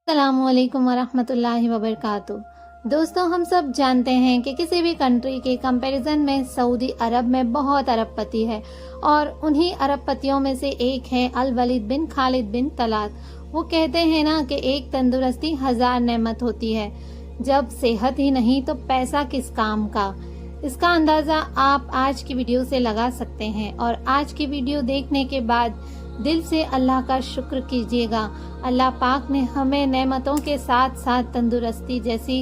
अस्सलाम वालेकुम वरहमतुल्लाहि वबरकातुहू। दोस्तों, हम सब जानते हैं कि किसी भी कंट्री के कंपैरिजन में सऊदी अरब में बहुत अरबपति है और उन्हीं अरबपतियों में से एक है अल वलीद बिन खालिद बिन तलात। वो कहते हैं ना कि एक तंदुरुस्ती 1000 नेमत होती है। जब सेहत ही नहीं तो पैसा किस काम का। इसका अंदाजा आप आज की वीडियो से लगा सकते हैं और आज की वीडियो देखने के बाद दिल से अल्लाह का शुक्र कीजिएगा। अल्लाह पाक ने हमें नेमतों के साथ साथ तंदुरुस्ती जैसी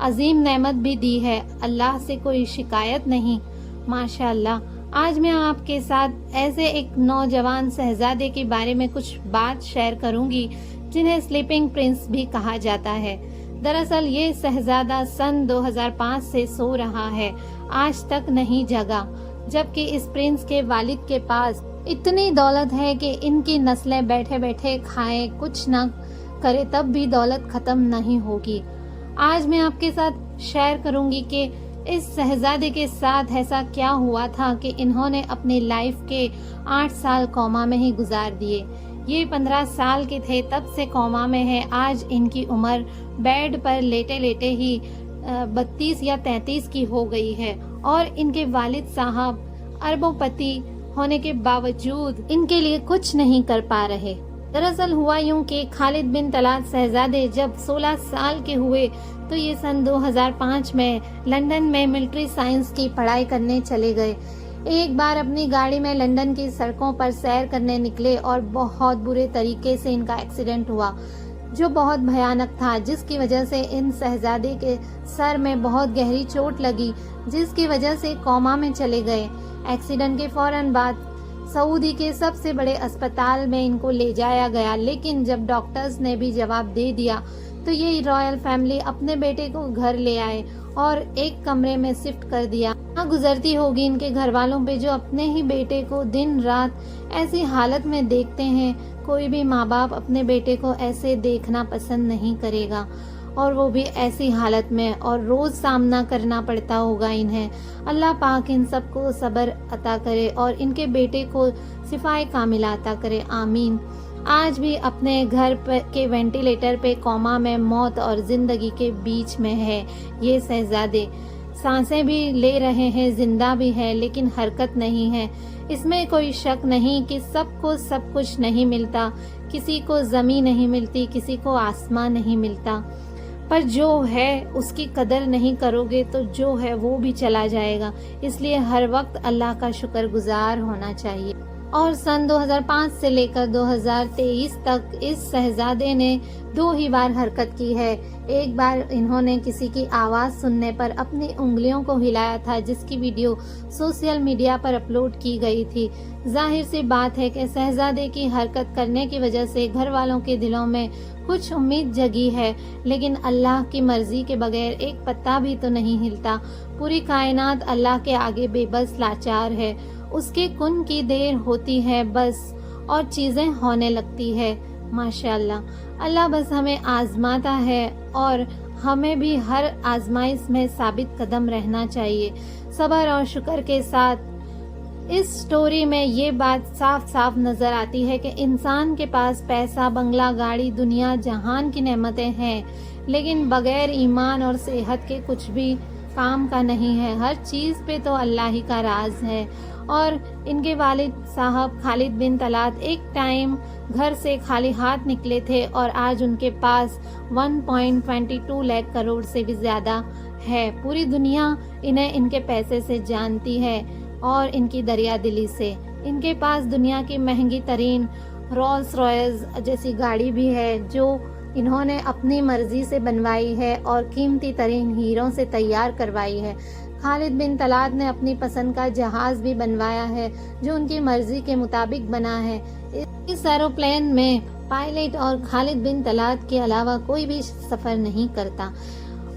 अजीम नेमत भी दी है। अल्लाह से कोई शिकायत नहीं, माशाअल्लाह। आज मैं आपके साथ ऐसे एक नौजवान शहजादे के बारे में कुछ बात शेयर करूंगी जिन्हें स्लीपिंग प्रिंस भी कहा जाता है। दरअसल ये शहजादा सन 2005 से सो रहा है, आज तक नहीं जगा। जबकि इस प्रिंस के वालिद के पास इतनी दौलत है कि इनकी नस्लें बैठे बैठे खाएं, कुछ न करे तब भी दौलत खत्म नहीं होगी। आज मैं आपके साथ शेयर करूंगी कि इस शहजादे के साथ ऐसा क्या हुआ था कि इन्होंने अपनी लाइफ के 8 साल कोमा में ही गुजार दिए। ये 15 साल के थे तब से कोमा में है। आज इनकी उम्र बेड पर लेटे लेटे ही 32 या 33 की हो गई है और इनके वालिद साहब अरबोपति होने के बावजूद इनके लिए कुछ नहीं कर पा रहे। दरअसल हुआ यूं कि खालिद बिन तलात शहजादे जब 16 साल के हुए तो ये सन 2005 में लंदन में मिलिट्री साइंस की पढ़ाई करने चले गए। एक बार अपनी गाड़ी में लंदन की सड़कों पर सैर करने निकले और बहुत बुरे तरीके से इनका एक्सीडेंट हुआ जो बहुत भयानक था, जिसकी वजह से इन शहजादे के सर में बहुत गहरी चोट लगी, जिसकी वजह से कोमा में चले गए। एक्सीडेंट के फौरन बाद सऊदी के सबसे बड़े अस्पताल में इनको ले जाया गया, लेकिन जब डॉक्टर्स ने भी जवाब दे दिया तो ये रॉयल फैमिली अपने बेटे को घर ले आए और एक कमरे में शिफ्ट कर दिया। गुजरती होगी इनके घर वालों पे जो अपने ही बेटे को दिन रात ऐसी हालत में देखते हैं। कोई भी माँ बाप अपने बेटे को ऐसे देखना पसंद नहीं करेगा और वो भी ऐसी हालत में, और रोज सामना करना पड़ता होगा इन्हें। अल्लाह पाक इन सबको सब्र अता करे और इनके बेटे को शिफाए कामिला अता करे, आमीन। आज भी अपने घर के वेंटिलेटर पे कोमा में मौत और जिंदगी के बीच में है ये शहजादे। सांसें भी ले रहे हैं, जिंदा भी है, लेकिन हरकत नहीं है। इसमें कोई शक नहीं कि सबको सब कुछ नहीं मिलता, किसी को जमीन नहीं मिलती, किसी को आसमान नहीं मिलता, पर जो है उसकी कदर नहीं करोगे तो जो है वो भी चला जाएगा। इसलिए हर वक्त अल्लाह का शुक्रगुजार होना चाहिए। और सन 2005 से लेकर 2023 तक इस शहजादे ने 2 ही बार हरकत की है। एक बार इन्होंने किसी की आवाज़ सुनने पर अपनी उंगलियों को हिलाया था, जिसकी वीडियो सोशल मीडिया पर अपलोड की गई थी। जाहिर सी बात है कि शहजादे की हरकत करने की वजह से घर वालों के दिलों में कुछ उम्मीद जगी है, लेकिन अल्लाह की मर्जी के बगैर एक पत्ता भी तो नहीं हिलता। पूरी कायनात अल्लाह के आगे बेबस लाचार है। उसके कुन की देर होती है बस और चीजें होने लगती है। माशाअल्लाह, अल्लाह बस हमें आजमाता है और हमें भी हर आजमाइश में साबित कदम रहना चाहिए, सब्र और शुक्र के साथ। इस स्टोरी में ये बात साफ साफ नजर आती है कि इंसान के पास पैसा, बंगला, गाड़ी, दुनिया जहान की नेमतें हैं, लेकिन बगैर ईमान और सेहत के कुछ भी काम का नहीं है। हर चीज पे तो अल्लाह ही का राज है। और इनके वालिद साहब खालिद बिन तलात एक टाइम घर से खाली हाथ निकले थे और आज उनके पास 1.22 लाख करोड़ से भी ज्यादा है। पूरी दुनिया इन्हें इनके पैसे से जानती है और इनकी दरिया दिली से। इनके पास दुनिया की महंगी तरीन रोल्स रॉयस जैसी गाड़ी भी है जो इन्होंने अपनी मर्जी से बनवाई है और कीमती तरीन हीरों से तैयार करवाई है। खालिद बिन तलात ने अपनी पसंद का जहाज भी बनवाया है जो उनकी मर्जी के मुताबिक बना है। इस एरोप्लेन में पायलट और खालिद बिन तलात के अलावा कोई भी सफर नहीं करता।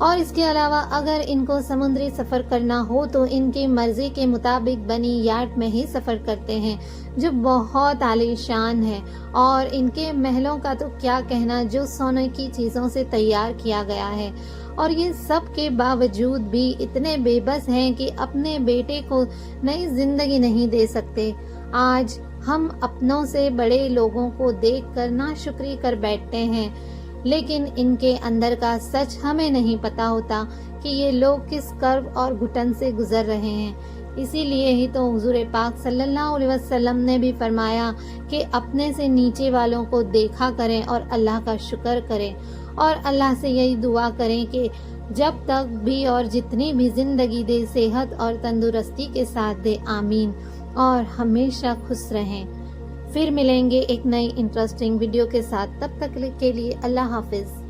और इसके अलावा अगर इनको समुद्री सफर करना हो तो इनकी मर्जी के मुताबिक बनी याट में ही सफर करते हैं जो बहुत आलीशान है। और इनके महलों का तो क्या कहना, जो सोने की चीजों से तैयार किया गया है। और ये सब के बावजूद भी इतने बेबस हैं कि अपने बेटे को नई जिंदगी नहीं दे सकते। आज हम अपनों से बड़े लोगों को देखकर नाशुक्री कर बैठते हैं। لیکن ان کے اندر کا سچ ہمیں نہیں پتا ہوتا کہ یہ لوگ کس کرب اور گھٹن سے گزر رہے ہیں۔ اسی لیے ہی تو حضور پاک صلی اللہ علیہ وسلم نے بھی فرمایا کہ اپنے سے نیچے والوں کو دیکھا کریں اور اللہ کا شکر کریں، اور اللہ سے یہی دعا کریں کہ جب تک بھی اور جتنی بھی زندگی دے صحت اور تندرستی کے ساتھ دے، آمین، اور ہمیشہ خوش رہیں۔ پھر ملیں گے ایک نئی انٹرسٹنگ ویڈیو کے ساتھ، تب تک کے لیے اللہ حافظ۔